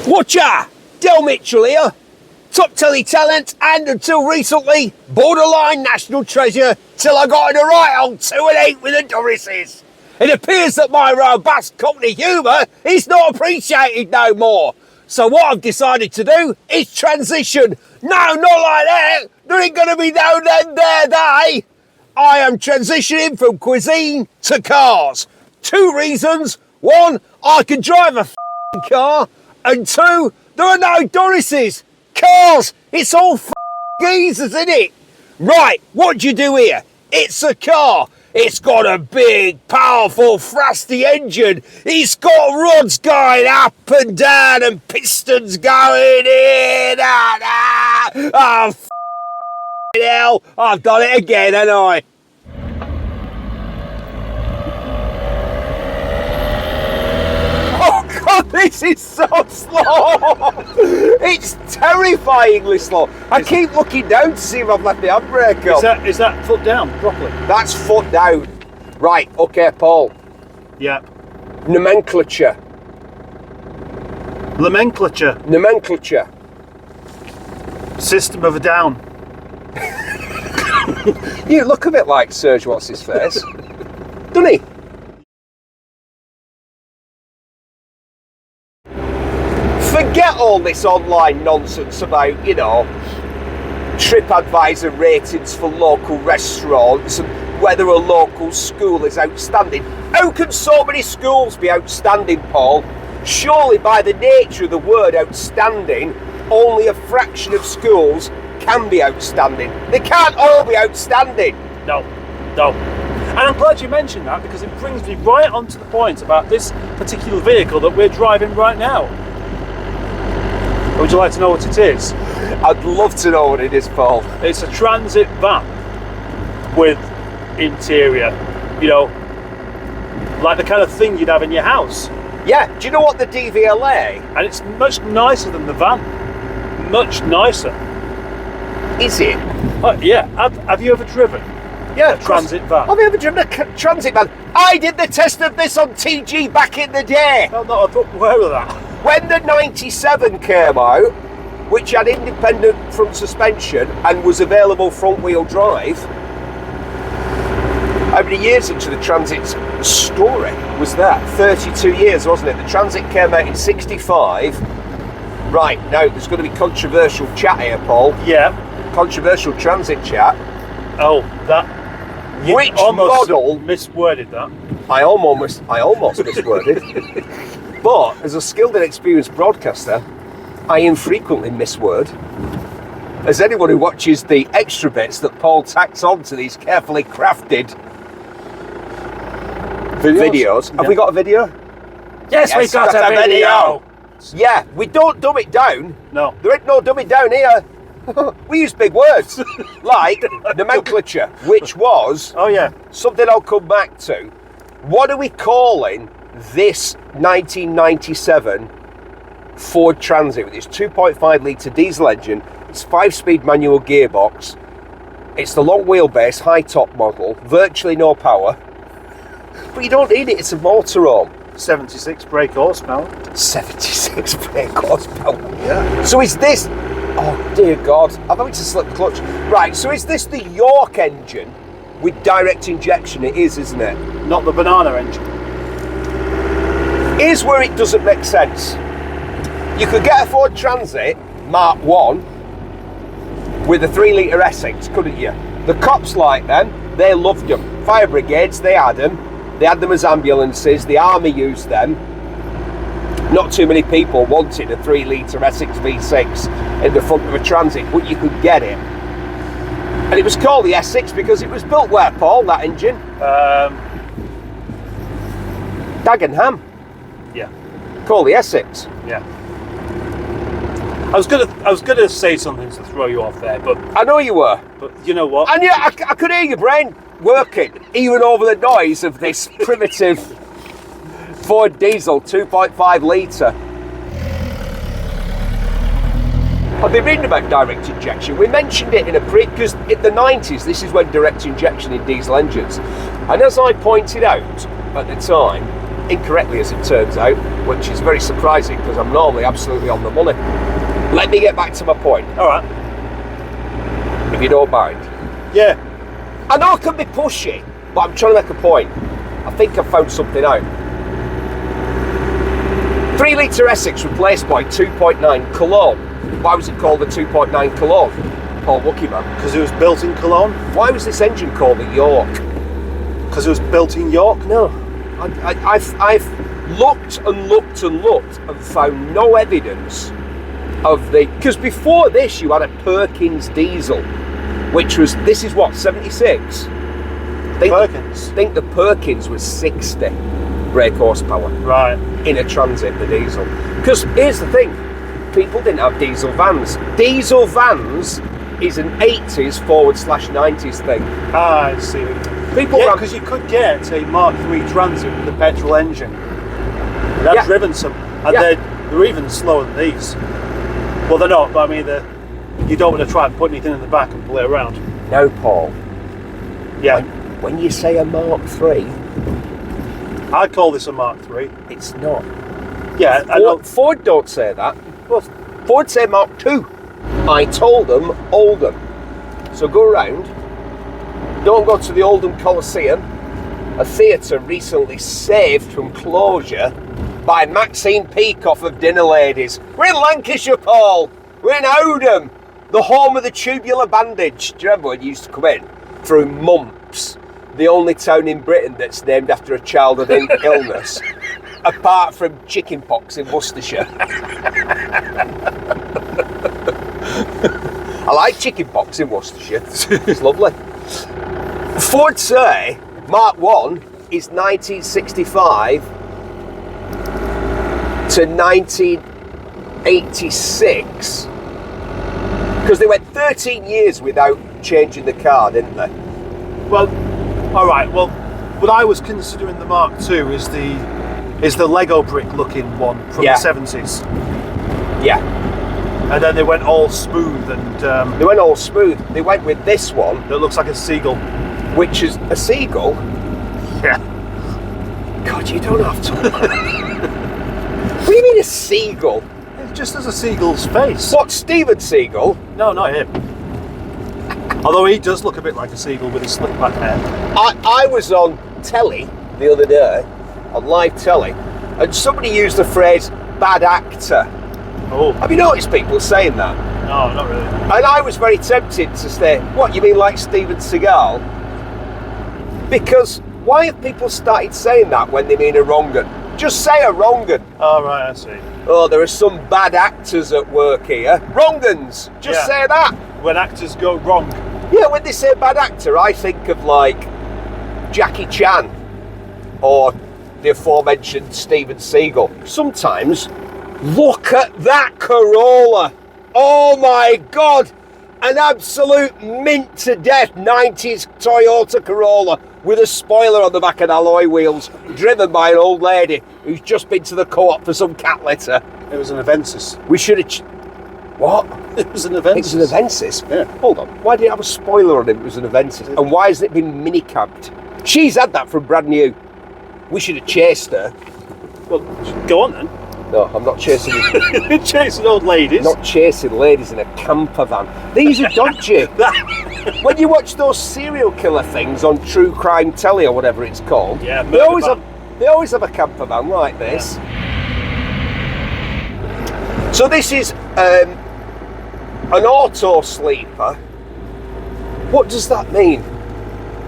Watcha! Del Mitchell here. Top telly talent and until recently, borderline national treasure till I got in a right old 2 and 8 with the Dorrises. It appears that my robust Cockney humour is not appreciated no more. So what I've decided to do is transition. No, not like that. There ain't going to be no then, there, they. I am transitioning from cuisine to cars. 2 reasons. 1, I can drive a car. And 2, there are no Dorrises. Cars, it's all geezers, isn't it? Right, what do you do here? It's a car. It's got a big, powerful, thrusty engine. It's got rods going up and down and pistons going in and out. Oh, hell, I've done it again, haven't I? Oh, God, this is so slow. It's terrifyingly slow. I keep looking down to see if I've left the handbrake on. Is that foot down properly? That's foot down. Right, okay, Paul. Yeah. Nomenclature. Nomenclature. Nomenclature. System of a Down. You look a bit like Serge What's-His-Face. Doesn't he? Forget all this online nonsense about, TripAdvisor ratings for local restaurants and whether a local school is outstanding. How can so many schools be outstanding, Paul? Surely by the nature of the word outstanding, only a fraction of schools can be outstanding. They can't all be outstanding. No. And I'm glad you mentioned that because it brings me right on to the point about this particular vehicle that we're driving right now. Would you like to know what it is? I'd love to know what it is, Paul. It's a transit van with interior, like the kind of thing you'd have in your house. Yeah, do you know what the DVLA? And it's much nicer than the van. Much nicer. Is it? Yeah. Have you ever driven a transit van? Have you ever driven a transit van? I did the test of this on TG back in the day. No, I thought aware of that. When the 97 came out, which had independent front suspension and was available front wheel drive, how many years into the Transit's story was that? 32 years, wasn't it? The Transit came out in 65. Right, now there's going to be controversial chat here, Paul. Yeah. Controversial Transit chat. Oh, that... Which model... misworded that. I almost misworded. But as a skilled and experienced broadcaster, I infrequently misword. As anyone who watches the extra bits that Paul tacks on to these carefully crafted videos. Yeah. Have we got a video? Yes, we've got a video. Yeah, we don't dumb it down. No. There ain't no dumbing down here. We use big words like nomenclature, which was something I'll come back to. What are we calling this 1997 Ford Transit with its 2.5 litre diesel engine, its 5-speed manual gearbox? It's the long wheelbase, high top model, virtually no power, but you don't need it, it's a motorhome. 76 brake horsepower. 76 brake horsepower. Yeah. So is this, oh dear God, I'm having to slip the clutch. Right, so is this the York engine with direct injection? It is, isn't it? Not the banana engine. Here's where it doesn't make sense. You could get a Ford Transit Mark 1 with a 3 litre Essex, couldn't you? The cops liked them, they loved them. Fire brigades, they had them. They had them as ambulances, the army used them. Not too many people wanted a 3 litre Essex V6 in the front of a Transit, but you could get it. And it was called the Essex because it was built where, Paul, that engine? Dagenham. Yeah. Called the Essex. Yeah. I was gonna say something to throw you off there, but I know you were. But you know what? And yeah, I could hear your brain working, even over the noise of this primitive Ford diesel 2.5 litre. I've been reading about direct injection. We mentioned it in a because in the 90s, this is when direct injection in diesel engines. And as I pointed out at the time, incorrectly as it turns out, which is very surprising because I'm normally absolutely on the money. Let me get back to my point. All right. If you don't mind. Yeah. I know I can be pushy, but I'm trying to make a point. I think I've found something out. 3 litre Essex replaced by 2.9 Cologne. Why was it called a 2.9 Cologne? Paul Lucky Man. Because it was built in Cologne. Why was this engine called a York? Because it was built in York. No. I've looked and looked and looked and found no evidence of the... Because before this you had a Perkins diesel, which was... This is what, 76? Perkins? I think the Perkins was 60 brake horsepower. Right. In a Transit, the diesel. Because here's the thing, people didn't have diesel vans. Diesel vans is an 80s/90s thing. Ah, I see. People yeah, because you could get a Mark III Transit with a petrol engine. And I've driven some, and they're even slower than these. Well, they're not, but I mean, you don't want to try and put anything in the back and pull it around. No, Paul. Yeah. When you say a Mark III, I call this a Mark III. it's not. Yeah, I know. Ford don't say that. Well, Ford say Mark II. I told them Oldham. So go around. Don't go to the Oldham Coliseum, a theatre recently saved from closure by Maxine Peacock of Dinner Ladies. We're in Lancashire, Paul. We're in Oldham, the home of the tubular bandage. Do you remember when you used to come in through mumps? The only town in Britain that's named after a childhood illness, apart from chickenpox in Worcestershire. I like chickenpox in Worcestershire. It's lovely. Ford say Mark 1 is 1965 to 1986, because they went 13 years without changing the car, didn't they? well, all right. Well, what I was considering the Mark II is the Lego brick looking one from the 70s. Yeah. And then they went all smooth and They went all smooth. They went with this one, that looks like a seagull. which is a seagull. Yeah. God, you don't have to. What do you mean a seagull? It just has a seagull's face. What, Steven Seagull? No, not him. Although he does look a bit like a seagull with his slick back hair. I was on telly the other day, on live telly, and somebody used the phrase bad actor. Oh. Have you noticed people saying that? No, not really. And I was very tempted to say, what, you mean like Steven Seagal? Because why have people started saying that when they mean a wrong un? Just say a wrong un. Oh, right, I see. Oh, there are some bad actors at work here. Wrong uns. Just say that. When actors go wrong. Yeah, when they say bad actor, I think of like Jackie Chan or the aforementioned Steven Seagal. Sometimes, look at that Corolla. Oh my God. An absolute mint to death 90s Toyota Corolla with a spoiler on the back and alloy wheels, driven by an old lady who's just been to the co-op for some cat litter. It was an Avensis. We should have... What? It was an Avensis. It was an Avensis? Yeah. Hold on. Why did it have a spoiler on it? It was an Avensis. And why has it been mini-cabbed? She's had that from brand new. We should have chased her. Well, go on then. No, I'm not chasing you. Chasing old ladies. Not chasing ladies in a camper van. These are dodgy. When you watch those serial killer things on True Crime Telly or whatever it's called, yeah, they always have a camper van like this. Yeah. So this is an auto sleeper. What does that mean?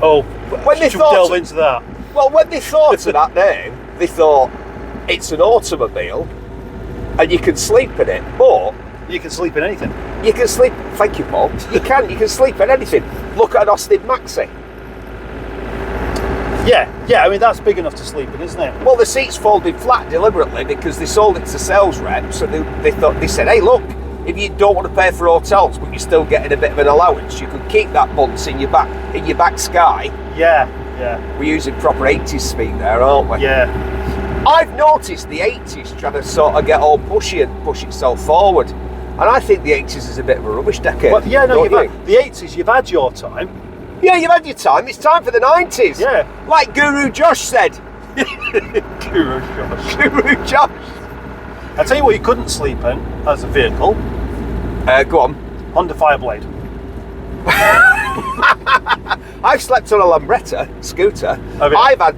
Oh, when they should we delve into that? Well, when they thought of that name, they thought it's an automobile and you can sleep in it, but you can sleep in anything. You can sleep. Thank you, Paul. You can sleep in anything. Look at an Austin Maxi. Yeah. I mean, that's big enough to sleep in, isn't it? Well, the seats folded flat deliberately because they sold it to sales reps, and they said, hey, look, if you don't want to pay for hotels but you're still getting a bit of an allowance, you could keep that bunce in your back sky. Yeah. We're using proper 80s speak there, aren't we? Yeah. I've noticed the 80s trying to sort of get all pushy and push itself forward. And I think the 80s is a bit of a rubbish decade. Well, yeah, no, the 80s, you've had your time. Yeah, you've had your time. It's time for the 90s. Yeah. Like Guru Josh said, Guru Josh. Guru Josh. I tell you what, you couldn't sleep in as a vehicle. Go on. Honda Fireblade. I've slept on a Lambretta scooter. Have you? I've had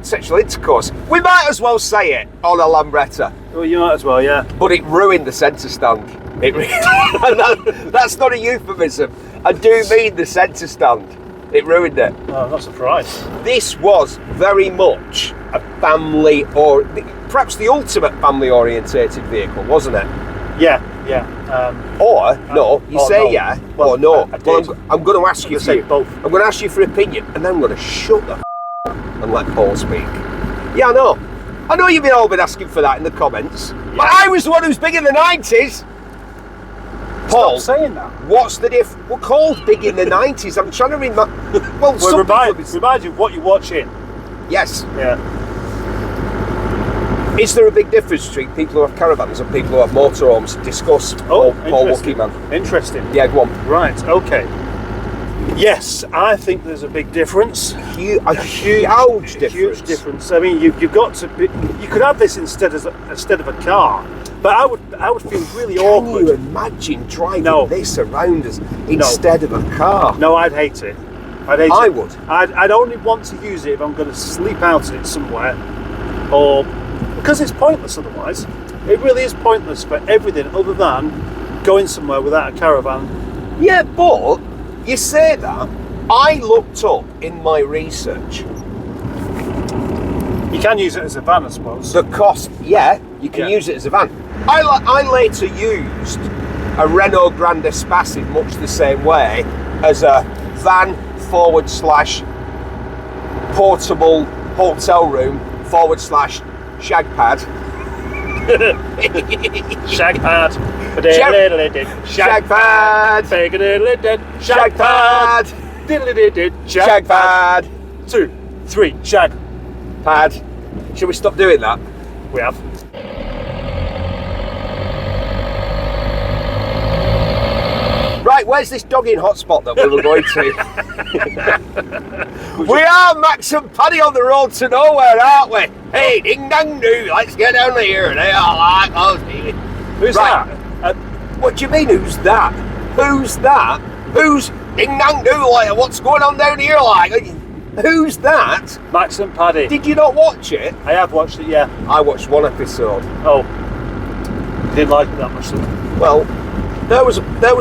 sexual intercourse. We might as well say it on a Lambretta. Well, you might as well, yeah. But it ruined the centre stand. It that's not a euphemism. I do mean the centre stand. It ruined it. Oh, I'm not surprised. This was very much a family, or perhaps the ultimate family orientated vehicle, wasn't it? Yeah. Or no, you or say no. yeah, Well, or no. I did. Well, I'm going to ask you. say both. I'm going to ask you for opinion, and then I'm going to shut the and let Paul speak. Yeah, I know. I know you've all been asking for that in the comments. Yeah. But I was the one who's big in the 90s. Paul, Stop saying that. what's the diff? We're called big in the 90s. I'm trying to remember. Well, some remind people- you of what you're watching. Yes. Yeah. Is there a big difference between people who have caravans and people who have motorhomes? Discuss, Paul interesting. Wookieman. Interesting. Yeah, go on. Right. Okay. Yes, I think there's a big difference. A huge difference. Huge difference. I mean, you've got to be. You could have this instead of a car, but I would feel really Can awkward. you imagine driving No. this around us instead of a car? No, I'd hate it. I it. would. I'd only want to use it if I'm going to sleep out in it somewhere, or because it's pointless otherwise. It really is pointless for everything other than going somewhere without a caravan. Yeah, but you say that. I looked up in my research You can use it as a van, I suppose. the cost. Yeah, you can Yeah. use it as a van. I later used a Renault Grand Espace in much the same way as a van / portable hotel room / shag pad. Shag pad. Shag pad. Shag pad. Shag pad. 2, 3, shag Pad. Should we stop doing that? We have. Right, where's this dogging hotspot that we were going to? We are Max and Paddy on the road to nowhere, aren't we? Hey, ding dang doo, let's get down here. They are like us. Who's Right. that? What do you mean, who's that? Who's that? Who's ding dang doo, like, what's going on down here, like? Who's that? Max and Paddy. Did you not watch it? I have watched it, yeah. I watched one episode. Oh. Didn't like it that much. Well, there was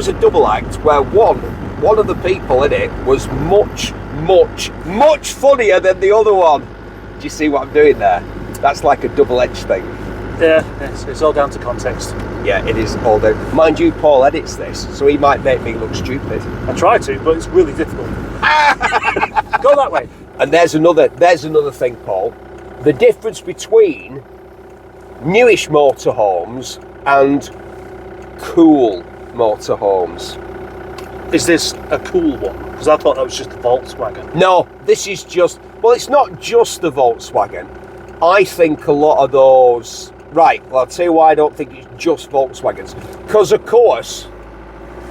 a double act where one of the people in it was much funnier than the other one. Do you see what I'm doing there? That's like a double-edged thing. Yeah, it's all down to context. Yeah, it is all there. Mind you, Paul edits this, so he might make me look stupid. I try to, but it's really difficult. Go that way. And there's another thing, Paul. The difference between newish motorhomes and cool motorhomes. Is this a cool one? Because I thought that was just a Volkswagen. No, this is just, well, it's not just the Volkswagen. I think a lot of those, right, well, I'll tell you why I don't think it's just Volkswagens. Because, of course,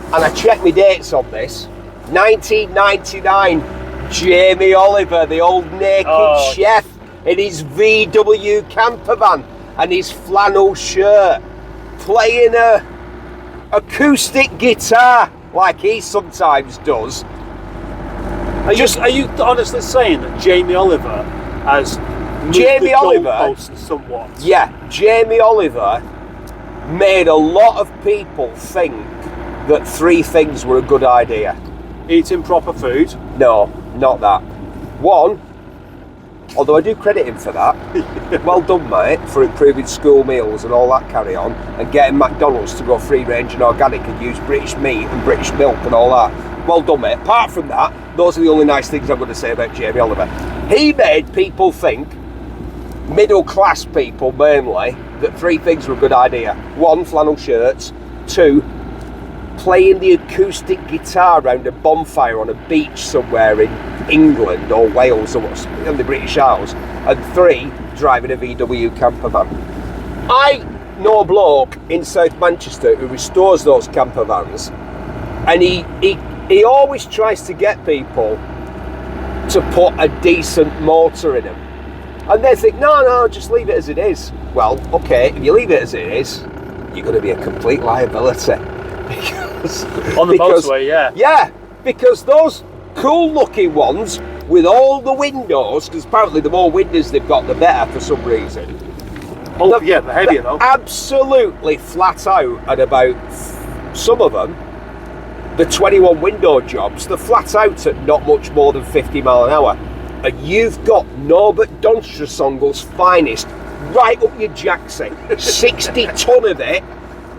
and I checked my dates on this, 1999, Jamie Oliver, the old naked chef, in his VW camper van and his flannel shirt, playing a acoustic guitar like he sometimes does. Are you honestly saying that Jamie Oliver has moved Jamie the Oliver? goalposts somewhat? Yeah, Jamie Oliver made a lot of people think that 3 things were a good idea. Eating proper food. No, not that. One, although I do credit him for that, well done, mate, for improving school meals and all that carry on, and getting McDonald's to go free range and organic and use British meat and British milk and all that. Well done, mate. Apart from that, those are the only nice things I'm going to say about Jamie Oliver. He made people think, middle class people mainly, that 3 things were a good idea. 1, flannel shirts. 2, playing the acoustic guitar around a bonfire on a beach somewhere in England or Wales or in the British Isles. And 3, driving a VW camper van. I know a bloke in South Manchester who restores those camper vans, and he always tries to get people to put a decent motor in them. And they think, no, just leave it as it is. Well, okay, if you leave it as it is, you're going to be a complete liability. On the motorway, yeah. Yeah, because those cool-looking ones with all the windows, because apparently the more windows they've got, the better for some reason. Oh, yeah, the heavier though. Absolutely flat out at about, some of them, the 21 window jobs, they're flat out at not much more than 50 mile an hour. And you've got Norbert Donstrasongel's finest right up your jacksie. 60 ton of it,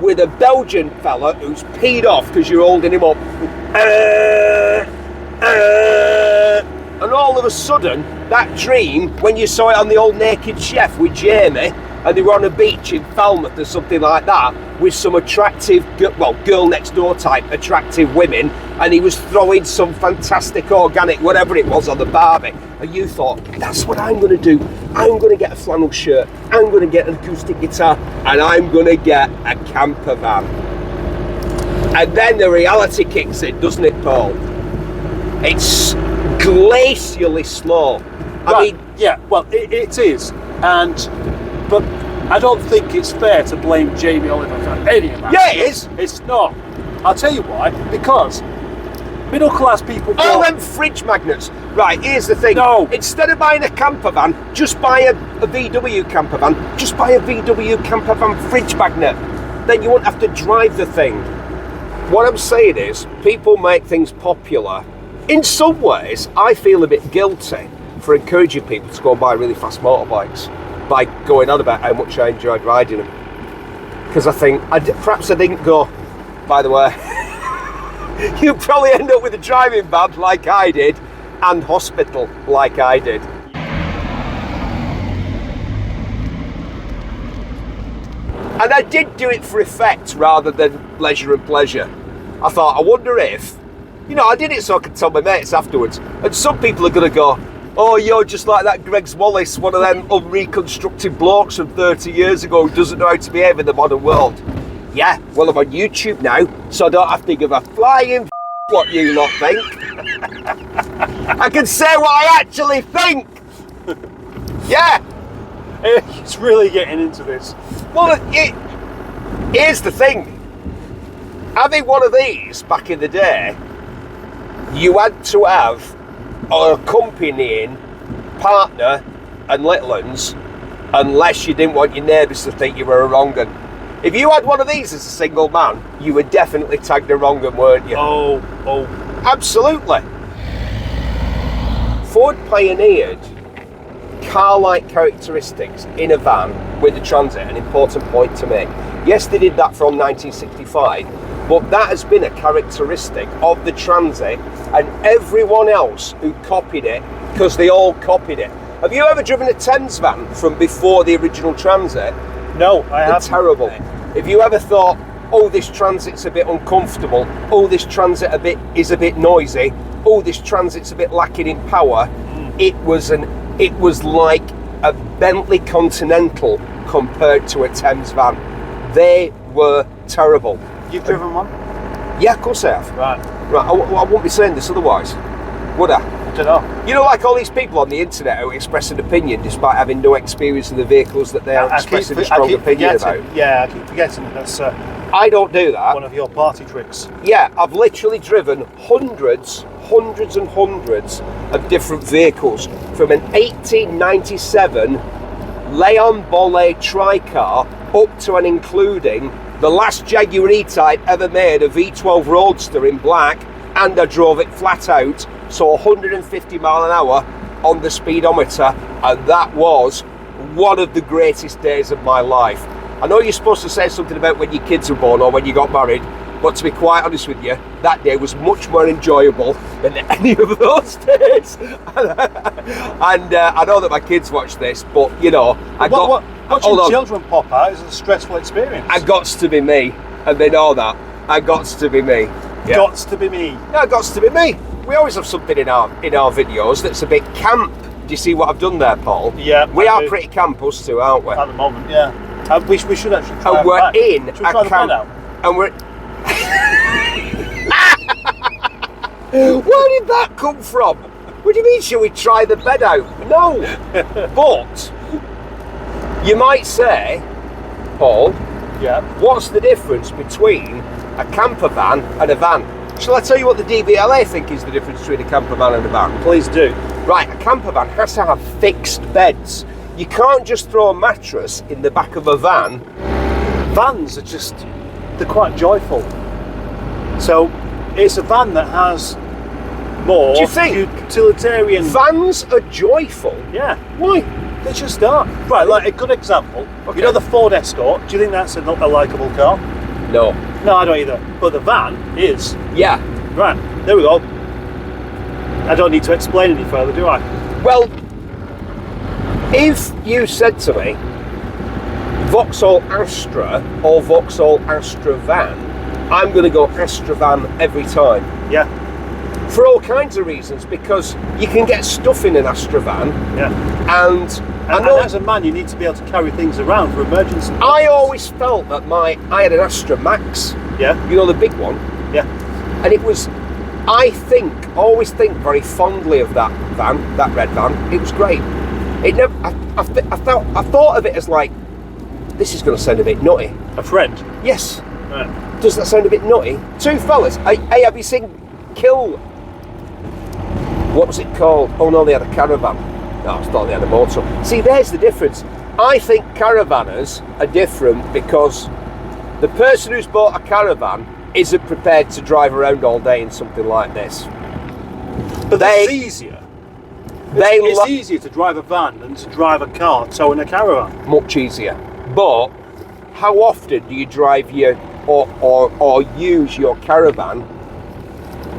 with a Belgian fella who's peed off because you're holding him up. And all of a sudden, that dream, when you saw it on the old Naked Chef with Jamie, and they were on a beach in Falmouth or something like that, with some attractive, girl next door type attractive women, and he was throwing some fantastic organic whatever it was on the barbie, and you thought, that's what I'm going to do. I'm going to get a flannel shirt, I'm going to get an acoustic guitar, and I'm going to get a camper van. And then the reality kicks in, doesn't it, Paul? It's glacially slow. I mean, yeah, well, it is, but I don't think it's fair to blame Jamie Oliver for any of that. Yeah, it is. It's not. I'll tell you why. Because middle class people. All them fridge magnets. Right, here's the thing. No. Instead of buying a camper van, just buy a VW camper van. Just buy a VW camper van fridge magnet. Then you won't have to drive the thing. What I'm saying is, people make things popular. In some ways, I feel a bit guilty for encouraging people to go and buy really fast motorbikes by going on about how much I enjoyed riding them. Because I think, perhaps I didn't go, by the way, you probably end up with a driving ban like I did, and hospital like I did. And I did do it for effect rather than leisure and pleasure. I thought, I wonder if, I did it so I could tell my mates afterwards. And some people are going to go, oh, you're just like that Greggs Wallace, one of them unreconstructed blokes from 30 years ago who doesn't know how to behave in the modern world. Yeah, well, I'm on YouTube now, so I don't have to give a flying what you lot think. I can say what I actually think. Yeah. It's really getting into this. Well, here's the thing. Having one of these back in the day, you had to have an accompanying partner and little uns, unless you didn't want your neighbours to think you were a wrong un. If you had one of these as a single man, you were definitely tagged a wrong un, weren't you? Oh. Absolutely. Ford pioneered car-like characteristics in a van with the Transit, an important point to make. Yes, they did that from 1965, but that has been a characteristic of the Transit and everyone else who copied it, because they all copied it. Have you ever driven a Thames van from before the original Transit? No, I haven't. Terrible. If you ever thought, oh, this Transit's a bit uncomfortable, oh, this Transit is a bit noisy, oh, this Transit's a bit lacking in power, it was like a Bentley Continental compared to a Thames van. They were terrible. You've driven one? Yeah, of course I have. Right. I wouldn't be saying this otherwise, would I? I don't know. You know, like all these people on the internet who express an opinion despite having no experience in the vehicles that they are expressing a strong opinion about. Yeah, I keep forgetting that's I don't do that. one of your party tricks. Yeah, I've literally driven hundreds and hundreds of different vehicles, from an 1897 Leon Bolle Tricar up to and including the last Jaguar E-Type ever made, a V12 Roadster in black, and I drove it flat out, so 150 mile an hour on the speedometer, and that was one of the greatest days of my life. I know you're supposed to say something about when your kids were born or when you got married, but to be quite honest with you, that day was much more enjoyable than any of those days. And I know that my kids watch this, but watching children pop out is a stressful experience. I gots to be me, and they know that. I gots to be me. Yeah. Gots to be me. Yeah, gots to be me. We always have something in our videos that's a bit camp. Do you see what I've done there, Paul? Yeah. We are pretty camp, us two, aren't we? At the moment, yeah. We should actually try and we're back. in Should we try a the camp. bed out? And we're... Where did that come from? What do you mean, shall we try the bed out? No. But you might say, Paul, Yeah. what's the difference between a camper van and a van? Shall I tell you what the DVLA think is the difference between a camper van and a van? Please do. Right, a camper van has to have fixed beds. You can't just throw a mattress in the back of a van. Vans are they're quite joyful. So it's a van that has more Do you think utilitarian. Vans are joyful? Yeah, Why? they just are. Right, like a good example. Okay. You know the Ford Escort? Do you think that's a likeable car? No. No, I don't either. But the van is. Yeah. Right, there we go. I don't need to explain any further, do I? Well, if you said to me, Vauxhall Astra or Vauxhall Astra van, I'm going to go Astra van every time. Yeah, For all kinds of reasons, because you can get stuff in an Astra van, yeah. and I And know as a man, you need to be able to carry things around for emergency. I always felt that I had an Astra Max, Yeah, you know, the big one, yeah. and it was, always think very fondly of that van, that red van. It was great. It never, I thought of it as like, this is going to sound a bit nutty. A friend. Yes. Right. Does that sound a bit nutty? Two fellas. Hey, have you seen Kill? What was it called? Oh no, they had a caravan. No, I thought they had a motor. See, there's the difference. I think caravanners are different because the person who's bought a caravan isn't prepared to drive around all day in something like this. But it's easier. It's easier to drive a van than to drive a car towing a caravan. Much easier. But how often do you drive your or use your caravan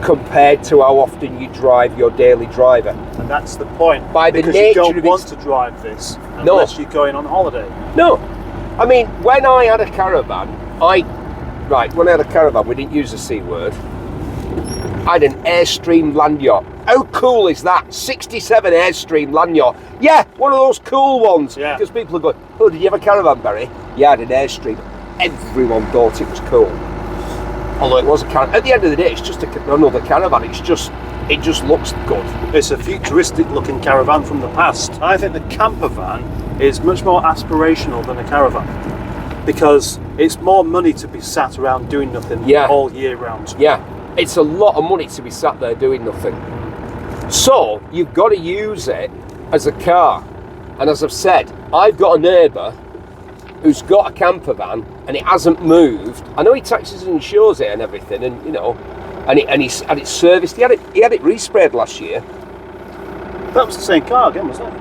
compared to how often you drive your daily driver? And that's the point. By the because nature you of don't want its- to drive this No. unless you're going on holiday. No. I mean, when I had a caravan, when I had a caravan, we didn't use the C word. I had an Airstream land yacht. How cool is that? 67 Airstream land yacht. Yeah, one of those cool ones. Yeah. Because people are going, oh, did you have a caravan, Barry? Yeah, I had an Airstream. Everyone thought it was cool. Although it was a caravan. At the end of the day, it's just another caravan. It just looks good. It's a futuristic looking caravan from the past. I think the camper van is much more aspirational than a caravan because it's more money to be sat around doing nothing all year round. Yeah, it's a lot of money to be sat there doing nothing. So you've got to use it as a car. And as I've said, I've got a neighbour who's got a camper van and it hasn't moved. I know he taxes and insures it and everything, and you know, and he's had it serviced. He had it resprayed last year. That was the same car again, wasn't it?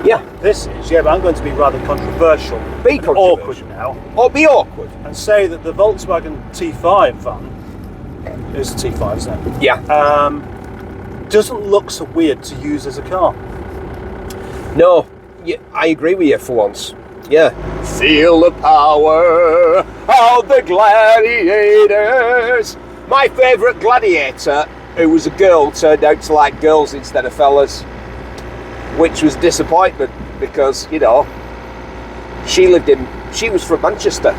Yeah, This is, yeah, but I'm going to be rather controversial. Be and controversial. awkward now. or be awkward. And say that the Volkswagen T5 van, it's a T5, isn't it? Yeah. Doesn't look so weird to use as a car. No, yeah, I agree with you for once. Yeah. Feel the power of the gladiators. My favourite gladiator, who was a girl, turned out to like girls instead of fellas, which was disappointment because, you know, she was from Manchester.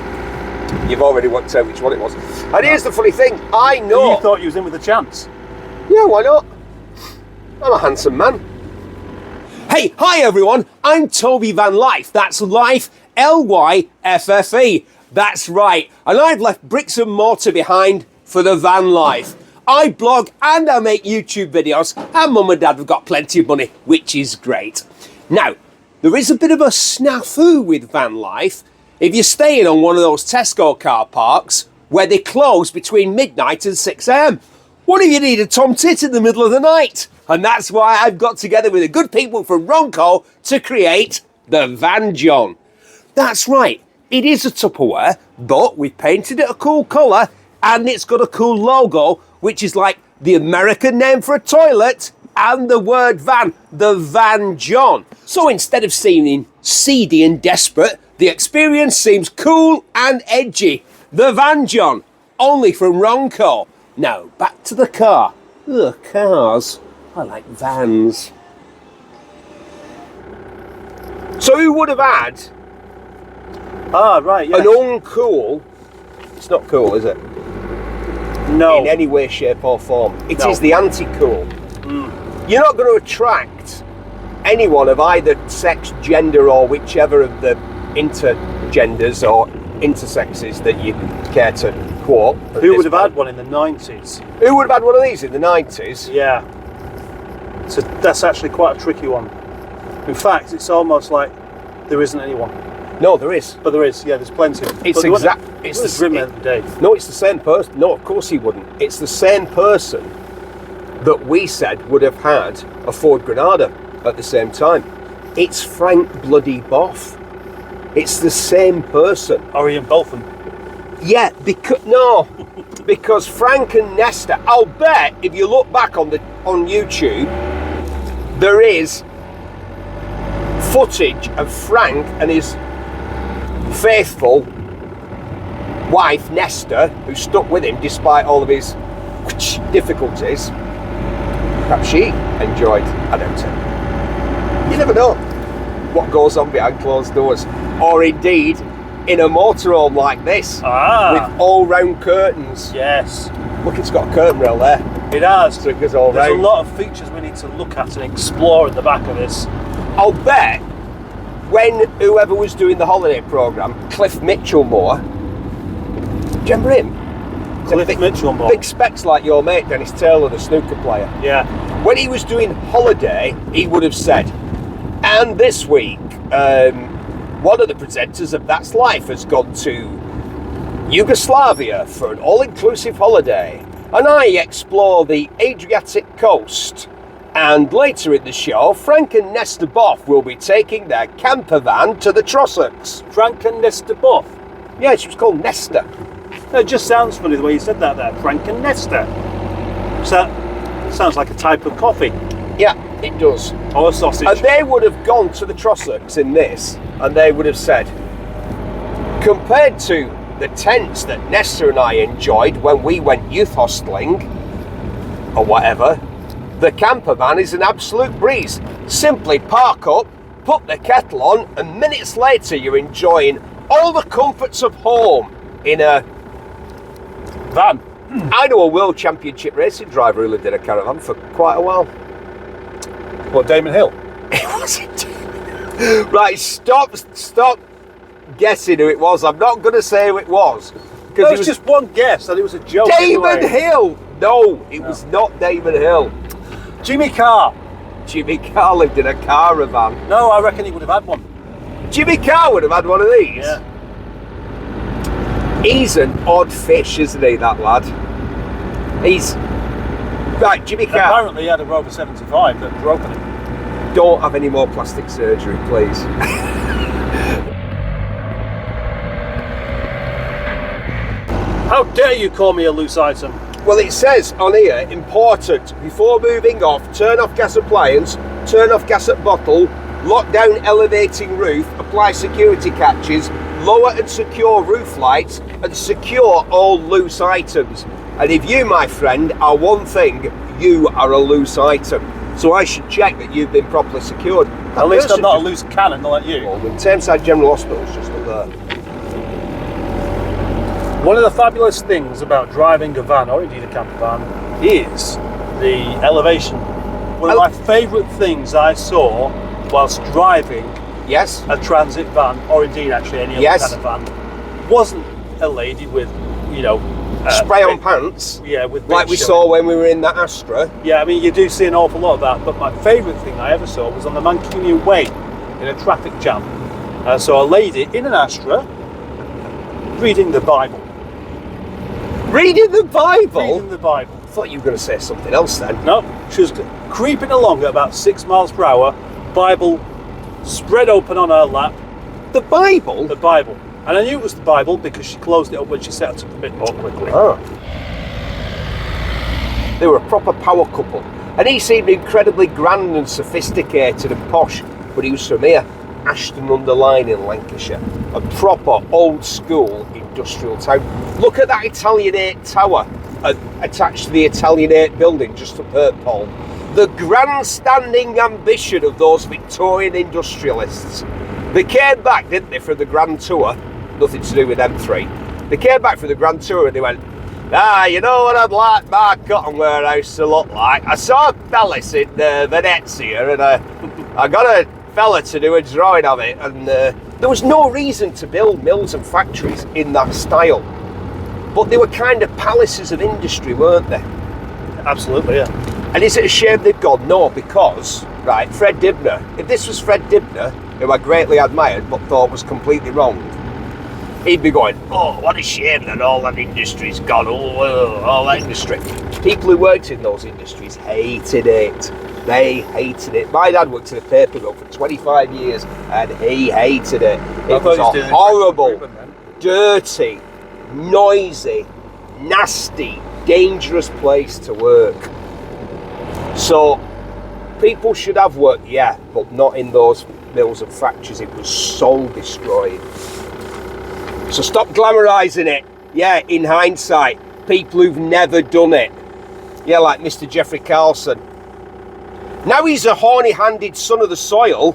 You've already worked out which one it was. And here's the funny thing, I know. You thought you was in with a chance. Yeah, why not? I'm a handsome man. Hey, hi everyone, I'm Toby Van Life. That's Life, L-Y-F-F-E. That's right, and I've left bricks and mortar behind for the van life. I blog and I make YouTube videos, and Mum and Dad have got plenty of money, which is great. Now, there is a bit of a snafu with van life if you're staying on one of those Tesco car parks where they close between midnight and 6 a.m. What if you need a tom tit in the middle of the night? And that's why I've got together with the good people from Ronco to create the Van John. That's right, it is a Tupperware, but we've painted it a cool colour and it's got a cool logo, which is like the American name for a toilet and the word van, the Van John. So instead of seeming seedy and desperate, the experience seems cool and edgy. The Van John, only from Ronco. Now, back to the car. Ugh, cars. I like vans. So who would have had Ah, right, yeah. an uncool... It's not cool, is it? No. In any way, shape or form. It No. is the anti-cool. you're not going to attract anyone of either sex, gender, or whichever of the intergenders or intersexes that you care to quote. Who would have had one in the 90s? Who would have had one of these in the 90s? Yeah. So that's actually quite a tricky one. In fact, it's almost like there isn't anyone. No, there is. But there is, yeah, there's plenty. It's exact. It's the grim end of the day. No, it's the same person. No, of course he wouldn't. It's the same person that we said would have had a Ford Granada at the same time. It's Frank bloody Boff. It's the same person. Are he in both of them? Yeah, because Frank and Nesta, I'll bet if you look back on YouTube, there is footage of Frank and his faithful wife Nesta, who stuck with him despite all of his difficulties. Perhaps she enjoyed, I don't know. You never know what goes on behind closed doors, or indeed in a motorhome like this with all-round curtains. Yes. Look, it's got a curtain rail there. It has. So it goes all There's round. a lot of features we need to look at and explore at the back of this. I'll bet when whoever was doing the holiday programme, Cliff Mitchellmore, do you remember him? Cliff Mitchellmore. Big specs like your mate Dennis Taylor, the snooker player. Yeah. When he was doing holiday, he would have said, and this week, one of the presenters of That's Life has gone to Yugoslavia for an all-inclusive holiday, and I explore the Adriatic coast. And later in the show, Frank and Nesta Boff will be taking their camper van to the Trossachs. Frank and Nesta Boff? Yeah, she was called Nesta. It just sounds funny the way you said that there, Frank and Nesta. So that sounds like a type of coffee. Yeah, it does. Or a sausage. And they would have gone to the Trossachs in this, and they would have said, compared to the tents that Nesta and I enjoyed when we went youth hosteling, or whatever, the camper van is an absolute breeze. Simply park up, put the kettle on, and minutes later you're enjoying all the comforts of home in a van. I know a World Championship racing driver who lived in a caravan for quite a while. What, Damon Hill? It wasn't. Right, stop guessing who it was. I'm not going to say who it was. Because it was just one guess, and it was a joke. Damon Hill! No, it was not Damon Hill. Jimmy Carr. Jimmy Carr lived in a caravan. No, I reckon he would have had one. Jimmy Carr would have had one of these? Yeah. He's an odd fish, isn't he, that lad? He's... Right, Jimmy Carr. Apparently he had a Rover 75 that broke him. Don't have any more plastic surgery, please. How dare you call me a loose item? Well, it says on here, important, before moving off, turn off gas appliance, turn off gas at bottle, lock down elevating roof, apply security catches, lower and secure roof lights, and secure all loose items. And if you, my friend, are one thing, you are a loose item. So I should check that you've been properly secured. At least I'm not a loose cannon like you. Well, Tameside General Hospital's just up there. One of the fabulous things about driving a van, or indeed a camper van, is the elevation. One of my favourite things I saw whilst driving Yes. a transit van, or indeed actually any other Yes. kind of van, wasn't a lady with, you know... Spray on pants. Yeah, with like we saw when we were in that Astra. Yeah, I mean, you do see an awful lot of that, but my favourite thing I ever saw was on the Mancunian Way in a traffic jam. I saw a lady in an Astra reading the Bible. Reading the Bible? Reading the Bible. I thought you were going to say something else then. No, she was creeping along at about 6 miles per hour, Bible spread open on her lap. The Bible? The Bible. And I knew it was the Bible because she closed it up when she set it up a bit more quickly. Oh. They were a proper power couple. And he seemed incredibly grand and sophisticated and posh, but he was from here, Ashton-under-Lyne in Lancashire. A proper old school industrial town. Look at that Italian 8 tower attached to the Italian 8 building just up there, Paul. The grandstanding ambition of those Victorian industrialists. They came back, didn't they, from the Grand Tour? Nothing to do with M3. They came back from the Grand Tour and they went, You know what I'd like my cotton warehouse to look like? I saw Bellis in Venezia, and I got a fella to do a drawing of it, and there was no reason to build mills and factories in that style. But they were kind of palaces of industry, weren't they? Absolutely, yeah. And is it a shame they've gone? No, because, right, Fred Dibner, if this was Fred Dibner, who I greatly admired but thought was completely wrong, he'd be going, oh, what a shame that all that industry's gone, all that industry. People who worked in those industries hated it. They hated it. My dad worked in a paper mill for 25 years and he hated it. It was a horrible, dirty, noisy, nasty, dangerous place to work. So people should have work, yeah, but not in those mills and factories. It was soul destroying. So stop glamorising it. Yeah, in hindsight, people who've never done it. Yeah, like Mr. Jeffrey Carlson. Now he's a horny-handed son of the soil,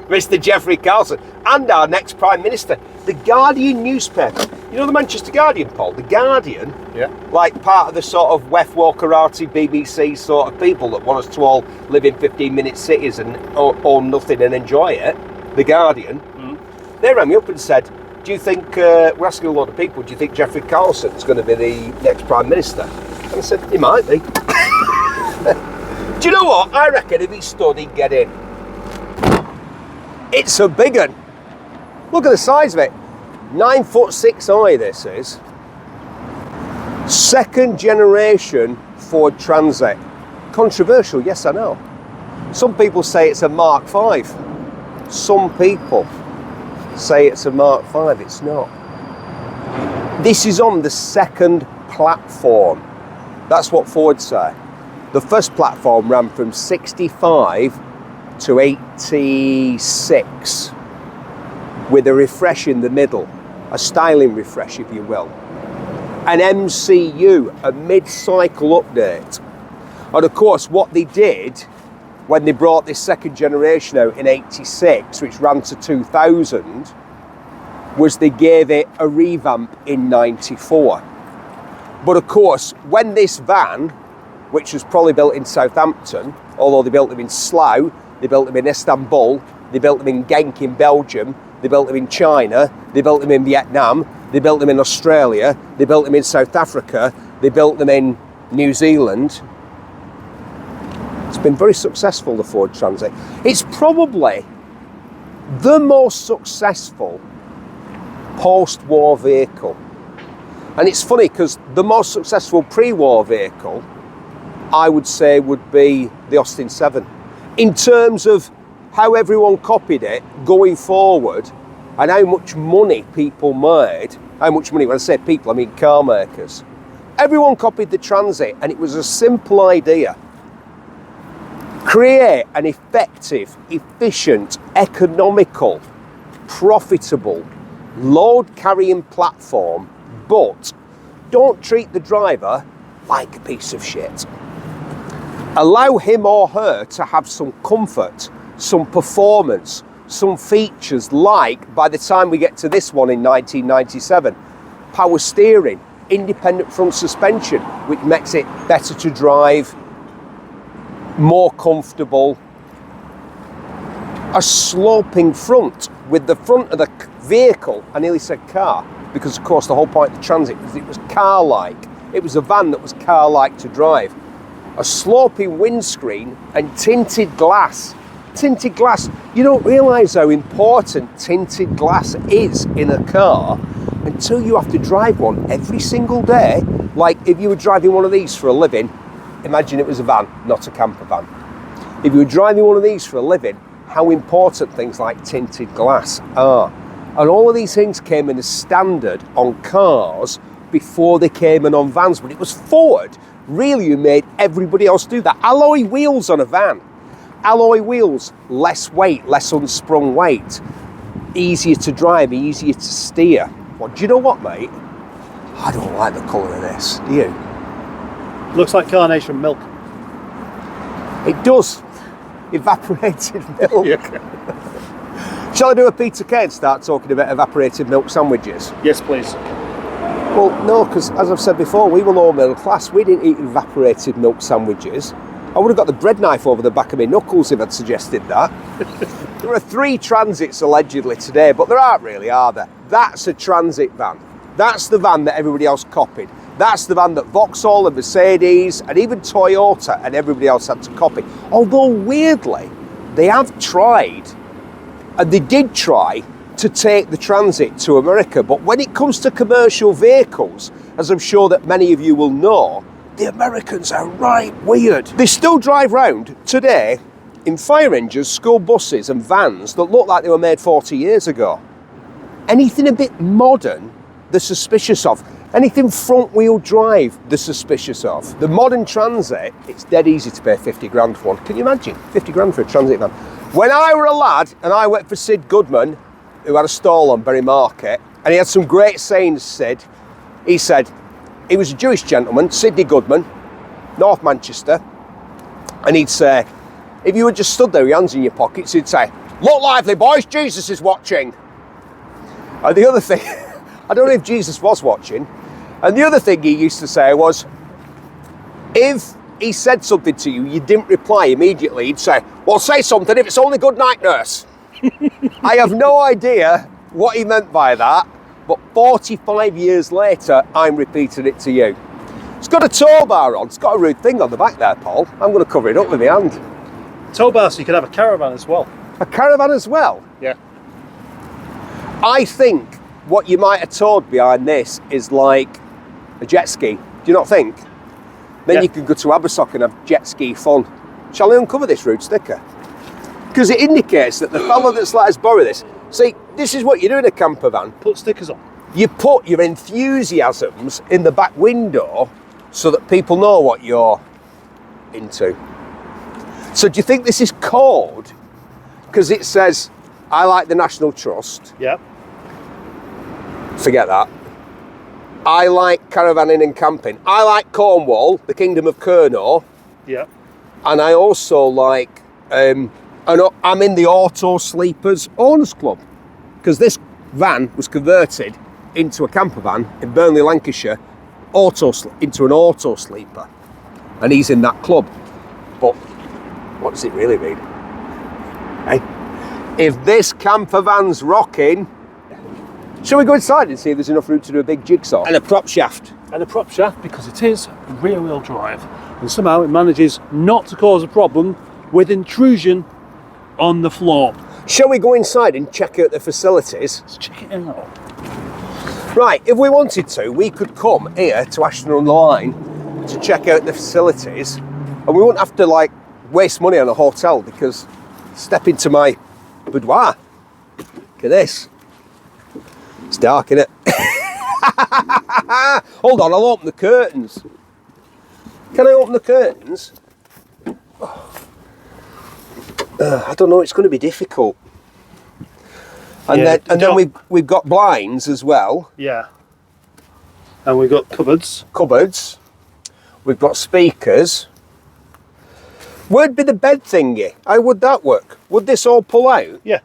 Mr. Jeffrey Carlson, and our next Prime Minister. The Guardian newspaper. You know the Manchester Guardian, Paul? The Guardian, yeah, like part of the sort of Wef Walkerati BBC sort of people that want us to all live in 15-minute cities and own nothing and enjoy it. The Guardian. They rang me up and said, do you think, we're asking a lot of people, do you think Jeffrey Carlson's going to be the next Prime Minister? And I said, he might be. Do you know what? I reckon if he stood, he'd get in. It's a big one. Look at the size of it. 9'6" high, this is. Second generation Ford Transit. Controversial, yes I know. Some people say it's a Mark V. Some people say it's a Mark V, it's not. This is on the second platform. That's what Ford say. The first platform ran from 65 to 86 with a refresh in the middle, a styling refresh if you will. An MCU, a mid-cycle update. And of course what they did when they brought this second generation out in 86, which ran to 2000, was they gave it a revamp in 94. But of course, when this van, which was probably built in Southampton, although they built them in Slough, they built them in Istanbul, they built them in Genk in Belgium, they built them in China, they built them in Vietnam, they built them in Australia, they built them in South Africa, they built them in New Zealand. It's been very successful, the Ford Transit. It's probably the most successful post-war vehicle. And it's funny because the most successful pre-war vehicle, I would say, would be the Austin 7. In terms of how everyone copied it going forward and how much money people made, how much money, when I say people, I mean car makers. Everyone copied the Transit and it was a simple idea. Create an effective, efficient, economical, profitable, load-carrying platform, but don't treat the driver like a piece of shit. Allow him or her to have some comfort, some performance, some features like, by the time we get to this one in 1997, power steering, independent front suspension, which makes it better to drive, more comfortable, a sloping front with the front of the vehicle, I nearly said car, because of course the whole point of the Transit was it was car-like. It was a van that was car-like to drive. A sloping windscreen and tinted glass. Tinted glass. You don't realise how important tinted glass is in a car until you have to drive one every single day. Like if you were driving one of these for a living, imagine it was a van, not a camper van. If you were driving one of these for a living, how important things like tinted glass are. And all of these things came in as standard on cars before they came in on vans. But it was Ford really who made everybody else do that. Alloy wheels on a van. Alloy wheels, less weight, less unsprung weight. Easier to drive, easier to steer. Well, do you know what, mate? I don't like the colour of this, do you? Looks like carnation milk. It does. Evaporated milk. Yeah. Shall I do a Peter Kay and start talking about evaporated milk sandwiches? Yes, please. Well, no, because as I've said before, we were low middle class. We didn't eat evaporated milk sandwiches. I would have got the bread knife over the back of my knuckles if I'd suggested that. There are 3 transits allegedly today, but there aren't really, are there? That's a transit van. That's the van that everybody else copied. That's the van that Vauxhall and Mercedes and even Toyota and everybody else had to copy. Although weirdly, they have tried, and they did try, to take the transit to America. But when it comes to commercial vehicles, as I'm sure that many of you will know, the Americans are right weird. They still drive round today in fire engines, school buses and vans that look like they were made 40 years ago. Anything a bit modern, they're suspicious of. Anything front wheel drive, they're suspicious of. The modern transit, it's dead easy to pay 50 grand for one. Can you imagine? 50 grand for a transit van. When I were a lad and I worked for Sid Goodman, who had a stall on Bury Market, and he had some great sayings, Sid. He said, he was a Jewish gentleman, Sidney Goodman, North Manchester, and he'd say, if you had just stood there with your hands in your pockets, he'd say, look lively boys, Jesus is watching. And the other thing, I don't know if Jesus was watching, and the other thing he used to say was, if he said something to you, you didn't reply immediately, he'd say, well, say something if it's only good night, nurse. I have no idea what he meant by that, but 45 years later, I'm repeating it to you. It's got a tow bar on, it's got a rude thing on the back there, Paul. I'm going to cover it up with my hand. Tow bar, so you could have a caravan as well. A caravan as well? Yeah. I think what you might have towed behind this is like a jet ski. Do you not think? Then you can go to Abersock and have jet ski fun. Shall I uncover this route sticker? Because it indicates that the fellow that's let us borrow this, see, this is what you do in a camper van. Put stickers on. You put your enthusiasms in the back window so that people know what you're into. So do you think this is code? Because it says, I like the National Trust. Yeah. Forget that. I like caravanning and camping. I like Cornwall, the Kingdom of Kernow. Yeah. And I also like, I'm in the Auto Sleepers Owners Club. Because this van was converted into a camper van in Burnley, Lancashire, into an auto sleeper. And he's in that club. But what does it really mean? Hey, if this camper van's rocking, shall we go inside and see if there's enough room to do a big jigsaw? And a prop shaft. And a prop shaft, because it is rear-wheel drive. And somehow it manages not to cause a problem with intrusion on the floor. Shall we go inside and check out the facilities? Let's check it out. Right, if we wanted to, we could come here to Ashton on the Line to check out the facilities, and we wouldn't have to like waste money on a hotel, because step into my boudoir. Look at this. It's dark, isn't it? Hold on, I'll open the curtains. Can I open the curtains? I don't know, it's going to be difficult. And then we've got blinds as well. Yeah. And we've got cupboards. Cupboards. We've got speakers. Where'd be the bed thingy? How would that work? Would this all pull out? Yeah.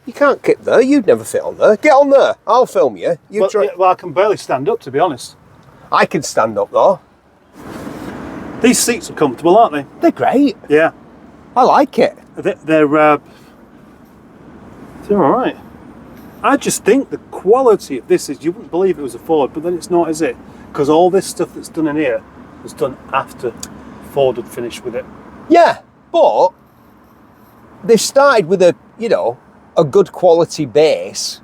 You can't get there. You'd never fit on there. Get on there. I'll film you. Well, I can barely stand up, to be honest. I can stand up though. These seats are comfortable, aren't they? They're great. Yeah. I like it. They're all right. I just think the quality of this is, you wouldn't believe it was a Ford, but then it's not, is it? Because all this stuff that's done in here was done after Ford had finished with it. Yeah, but they started with a good quality base.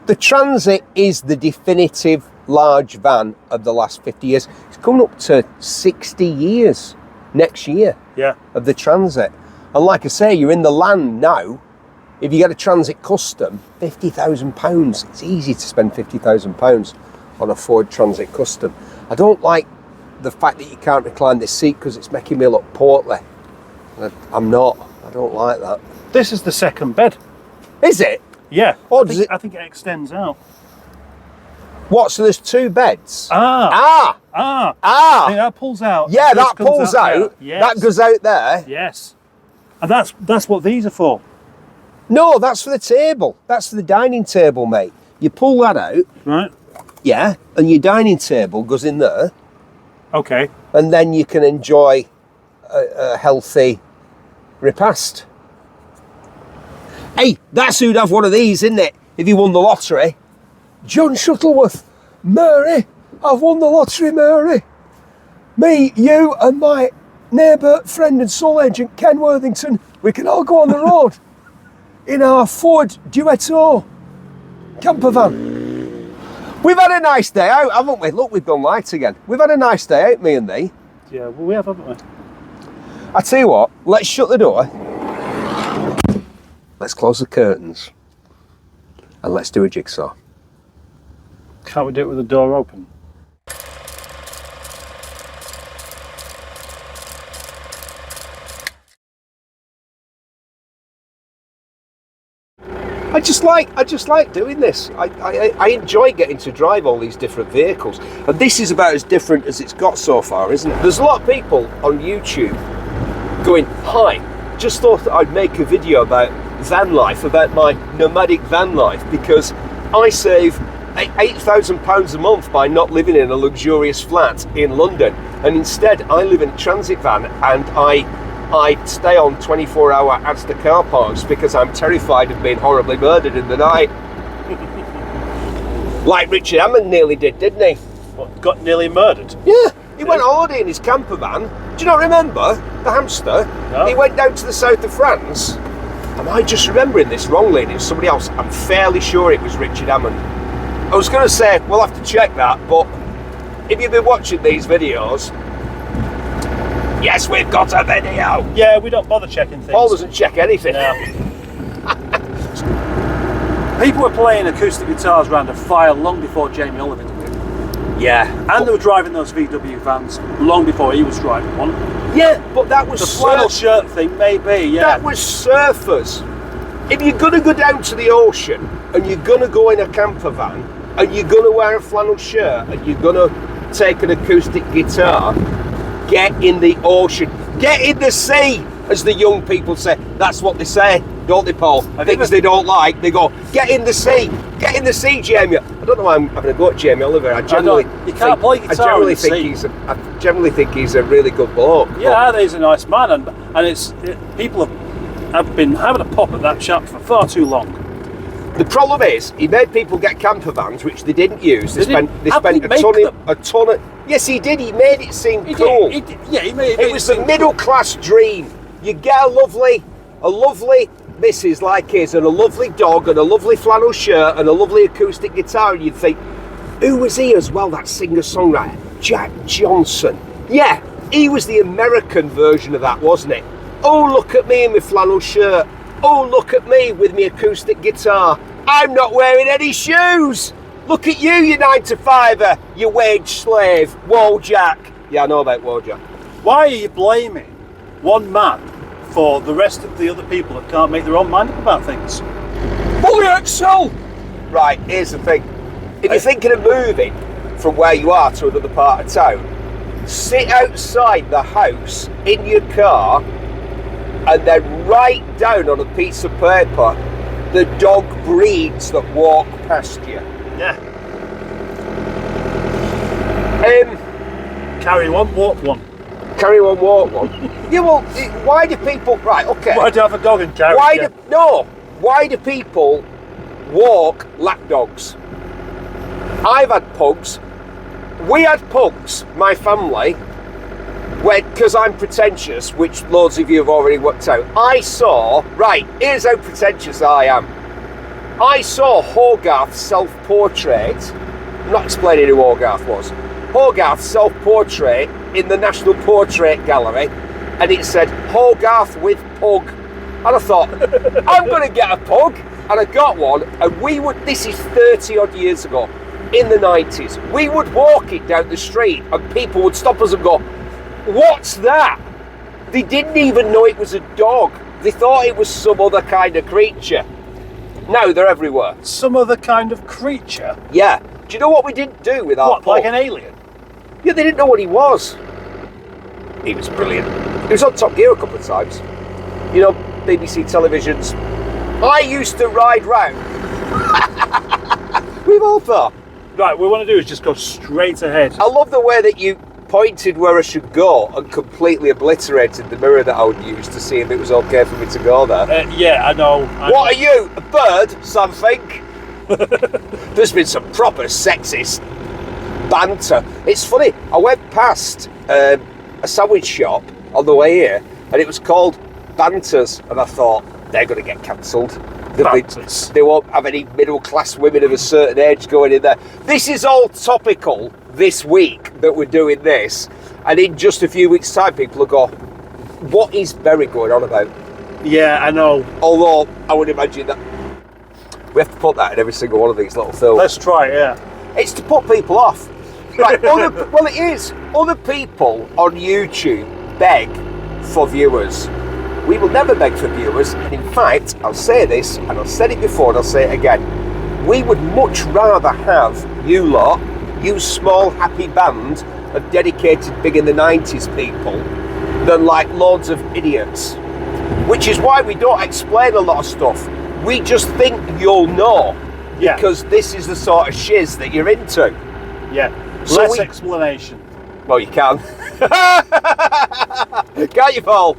The Transit is the definitive large van of the last 50 years. It's coming up to 60 years next year. Yeah. Of the Transit. And like I say, you're in the land now. If you get a Transit Custom, £50,000. It's easy to spend £50,000 on a Ford Transit Custom. I don't like the fact that you can't recline this seat because it's making me look portly. I'm not. I don't like that. This is the second bed. Is it? Yeah. Oh, I think it extends out. What? So there's 2 beds? I think that pulls out. Yeah, that pulls out. Yes. That goes out there. Yes. And that's what these are for. No, that's for the table. That's for the dining table, mate. You pull that out. Right. Yeah, and your dining table goes in there, Okay. and then you can enjoy a healthy repast. Hey, that's who'd have one of these, isn't it? If he won the lottery. John Shuttleworth. Mary, I've won the lottery, Mary. Me, you, and my neighbour, friend and soul agent, Ken Worthington, we can all go on the road in our Ford Duetto camper van. We've had a nice day out, haven't we? Look, we've gone light again. We've had a nice day out, me and thee. Yeah, well, we have, haven't we? I tell you what, let's shut the door. Let's close the curtains. And let's do a jigsaw. Can't we do it with the door open? I just like doing this. I enjoy getting to drive all these different vehicles, and this is about as different as it's got so far, isn't it? There's a lot of people on YouTube going, "Hi, just thought that I'd make a video about van life, about my nomadic van life, because I save £8,000 a month by not living in a luxurious flat in London, and instead I live in a transit van, and I stay on 24-hour Asda car parks because I'm terrified of being horribly murdered in the night." Like Richard Hammond nearly did, didn't he? What, got nearly murdered? Yeah, he went holiday in his camper van. Do you not remember the hamster? No. He went down to the south of France. Am I just remembering this wrongly? And it was somebody else. I'm fairly sure it was Richard Hammond. I was going to say, we'll have to check that, but if you've been watching these videos, yes, we've got a video. Yeah, we don't bother checking things. Paul doesn't check anything. No. People were playing acoustic guitars around a fire long before Jamie Oliver did it. Yeah. And they were driving those VW vans long before he was driving one. Yeah, but that was The flannel shirt thing, maybe, yeah. That was surfers. If you're going to go down to the ocean and you're going to go in a camper van and you're going to wear a flannel shirt and you're going to take an acoustic guitar, get in the ocean. Get in the sea, as the young people say. That's what they say, don't they, Paul? Things they don't like, they go, get in the sea. Get in the sea, Jamie. I don't know why I'm having a go at Jamie Oliver. I generally think he's a really good bloke. Yeah, he's a nice man, and people have been having a pop at that chap for far too long. The problem is, he made people get camper vans, which they didn't use. They spent a ton of. Yes, he did. He made it seem cool. He made it was the middle class dream. You get a lovely missus like his, and a lovely dog, and a lovely flannel shirt, and a lovely acoustic guitar, and you'd think, who was he as well? That singer-songwriter, Jack Johnson. Yeah, he was the American version of that, wasn't it? Oh, look at me in my flannel shirt. Oh, look at me with my acoustic guitar. I'm not wearing any shoes. Look at you, you 9-to-5er, you wage slave, Wojak. Yeah, I know about Wojak. Why are you blaming one man for the rest of the other people that can't make their own mind up about things? Bully Axel! Right, here's the thing. If you're thinking of moving from where you are to another part of town, sit outside the house in your car and then write down on a piece of paper the dog breeds that walk past you. Yeah. Carry one, walk one. Carry one, walk one. Yeah, well, why do people... Right, okay. Why do you have a dog and carry it? Why do people walk lap dogs? I've had pugs. We had pugs, my family, because I'm pretentious, which loads of you have already worked out. Here's how pretentious I am. I saw Hogarth's self-portrait. I'm not explaining who Hogarth was. Hogarth's self-portrait in the National Portrait Gallery, and it said Hogarth with pug. And I thought, I'm going to get a pug, and I got one. And this is 30 odd years ago, in the 90s. We would walk it down the street, and people would stop us and go, "What's that?" They didn't even know it was a dog. They thought it was some other kind of creature. Now they're everywhere. Some other kind of creature? Yeah. Do you know what we didn't do with our pug? Like an alien? Yeah, they didn't know what he was. He was brilliant. He was on Top Gear a couple of times. You know, BBC televisions. I used to ride round. We've all thought. Right, what we want to do is just go straight ahead. I love the way that you pointed where I should go and completely obliterated the mirror that I would use to see if it was okay for me to go there. Yeah, I know. What are you, a bird, something? There's been some proper sexist banter. It's funny, I went past a sandwich shop on the way here and it was called Banters, and I thought, they're going to get cancelled. They won't have any middle class women of a certain age going in there. This is all topical this week that we're doing this, and in just a few weeks' time people will go, what is Berry going on about? Yeah, I know. Although I would imagine that we have to put that in every single one of these little films. Let's try it, yeah. It's to put people off. Right, well it is. Other people on YouTube beg for viewers. We will never beg for viewers, and in fact, I'll say this, and I've said it before, and I'll say it again. We would much rather have you lot, you small happy band of dedicated big in the 90s people, than like loads of idiots. Which is why we don't explain a lot of stuff. We just think you'll know, because this is the sort of shiz that you're into. Yeah, So less explanation. Well, you can. Can't you, Paul?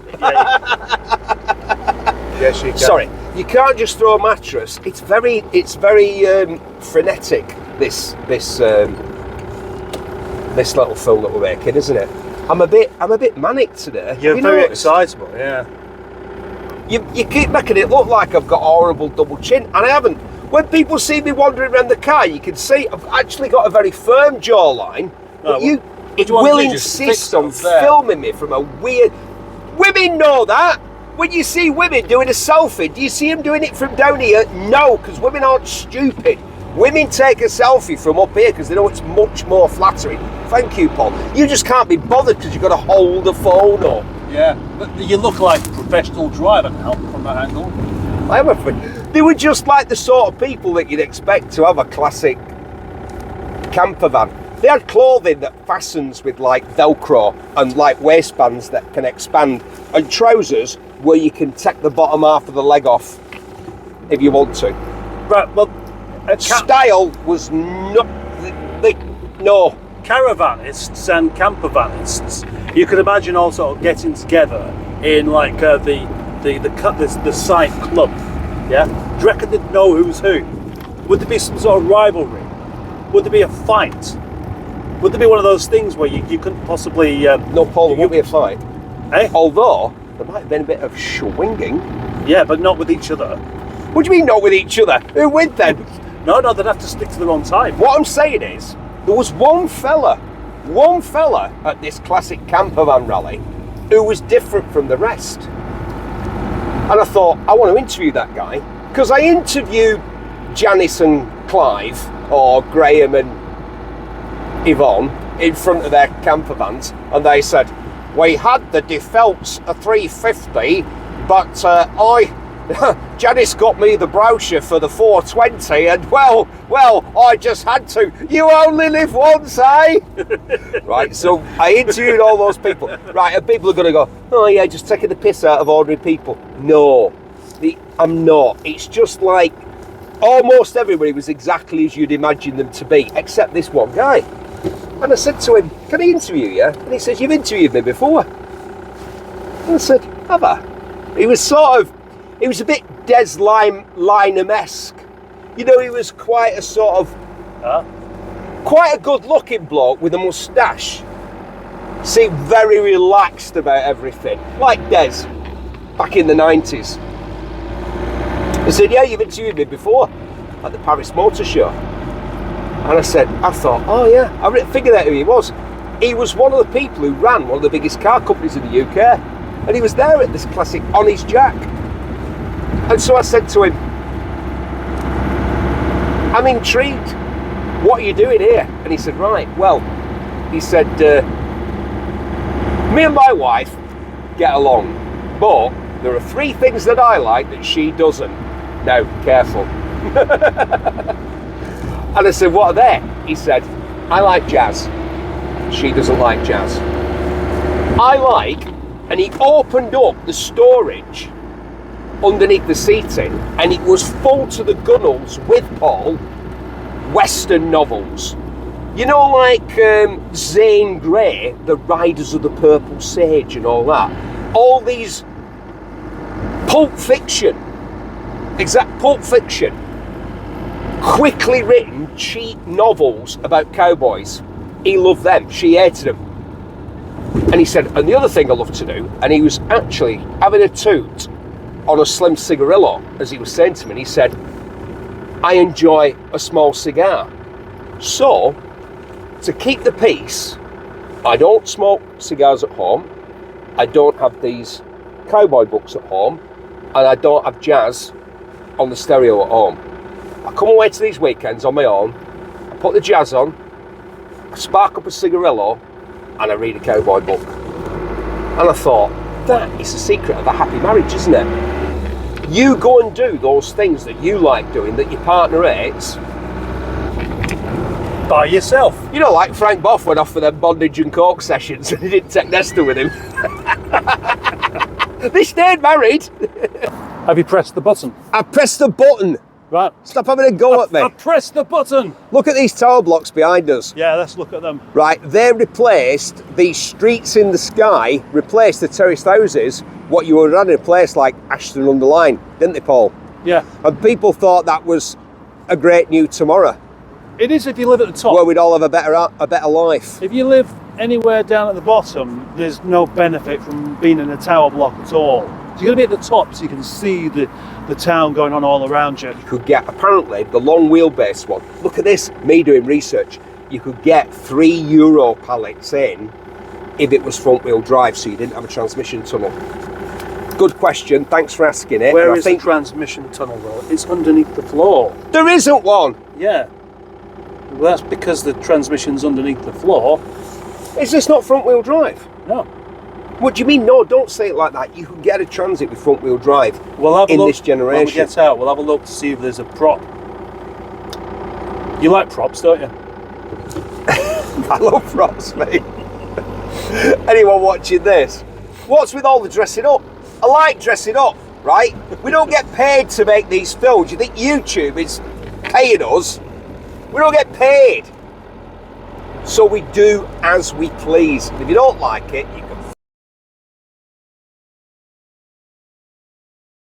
Yes, you can. Sorry, you can't just throw a mattress. It's very frenetic. This little film that we're making, isn't it? I'm a bit manic today. You're very excitable, yeah. You keep making it look like I've got a horrible double chin, and I haven't. When people see me wandering around the car, you can see I've actually got a very firm jawline. But you will insist on filming me from a weird... Women know that. When you see women doing a selfie, do you see them doing it from down here? No, because women aren't stupid. Women take a selfie from up here because they know it's much more flattering. Thank you, Paul. You just can't be bothered because you've got to hold the phone up. Yeah, but you look like a professional driver now from that angle. I am afraid. They were just like the sort of people that you'd expect to have a classic camper van. They had clothing that fastens with like Velcro and like waistbands that can expand, and trousers where you can take the bottom half of the leg off if you want to. Right, well, style was not... No. Caravanists and campervanists, you could imagine all sort of getting together in like the site club, yeah? Do you reckon they'd know who's who? Would there be some sort of rivalry? Would there be a fight? Would there be one of those things where you couldn't possibly... No, Paul, there won't be a fight. Eh? Although, there might have been a bit of swinging. Yeah, but not with each other. What do you mean not with each other? Who with then? No, they'd have to stick to their own time. What I'm saying is, there was one fella at this classic camper van rally who was different from the rest. And I thought, I want to interview that guy, because I interviewed Janice and Clive, or Graham and Yvonne, in front of their camper vans, and they said, we had the defaults a 350, but Janice got me the brochure for the 420, and well, I just had to. You only live once, eh? Right, so I interviewed all those people. Right, and people are going to go, oh yeah, just taking the piss out of ordinary people. No, I'm not. It's just like almost everybody was exactly as you'd imagine them to be, except this one guy. And I said to him, can I interview you? And he says, you've interviewed me before. And I said, have I? He was a bit Des Lynam-esque. You know, he was quite a sort of, quite a good looking bloke with a moustache. Seemed very relaxed about everything, like Des, back in the 90s. He said, yeah, you've interviewed me before, at the Paris Motor Show. And I thought, oh yeah, I figured out who he was. He was one of the people who ran one of the biggest car companies in the UK. And he was there at this classic on his jack. And so I said to him, I'm intrigued. What are you doing here? And he said, right, well, he said, me and my wife get along, but there are 3 things that I like that she doesn't. Now, careful. And I said, what are they? He said, I like jazz. She doesn't like jazz. And he opened up the storage underneath the seating, and it was full to the gunnels with Paul Western novels. You know, like Zane Grey, The Riders of the Purple Sage and all that. All these Pulp Fiction, quickly written, cheap novels about cowboys. He loved them, she hated them. And he said, and the other thing I love to do, and he was actually having a toot on a slim cigarillo, as he was saying to me, and he said, I enjoy a small cigar. So, to keep the peace, I don't smoke cigars at home, I don't have these cowboy books at home, and I don't have jazz on the stereo at home. I come away to these weekends on my own, I put the jazz on, I spark up a cigarillo, and I read a cowboy book. And I thought, that is the secret of a happy marriage, isn't it? You go and do those things that you like doing that your partner hates by yourself. You know, like Frank Boff went off for them bondage and coke sessions and he didn't take Nesta with him. They stayed married. Have you pressed the button? I pressed the button. Right. Stop having a go at me. I pressed the button. Look at these tower blocks behind us. Yeah, let's look at them. Right, they replaced these streets in the sky, replaced the terraced houses, what you would have in a place like Ashton under Line, didn't they, Paul? Yeah. And people thought that was a great new tomorrow. It is if you live at the top. Where we'd all have a better life. If you live anywhere down at the bottom, there's no benefit from being in a tower block at all. So you're going to be at the top so you can see the town going on all around you. You could get, apparently, the long wheelbase one. Look at this, me doing research. You could get €3 pallets in if it was front wheel drive, so you didn't have a transmission tunnel. Good question, thanks for asking it. Where is the transmission tunnel though? It's underneath the floor. There isn't one. Yeah. Well, that's because the transmission's underneath the floor. Is this not front wheel drive? No. What do you mean? No, don't say it like that. You can get a Transit with front wheel drive We'll have a in look this generation. when we get out. We'll have a look to see if there's a prop. You like props, don't you? I love props, mate. Anyone watching this? What's with all the dressing up? I like dressing up, right? We don't get paid to make these films. You think YouTube is paying us? We don't get paid. So we do as we please. If you don't like it, you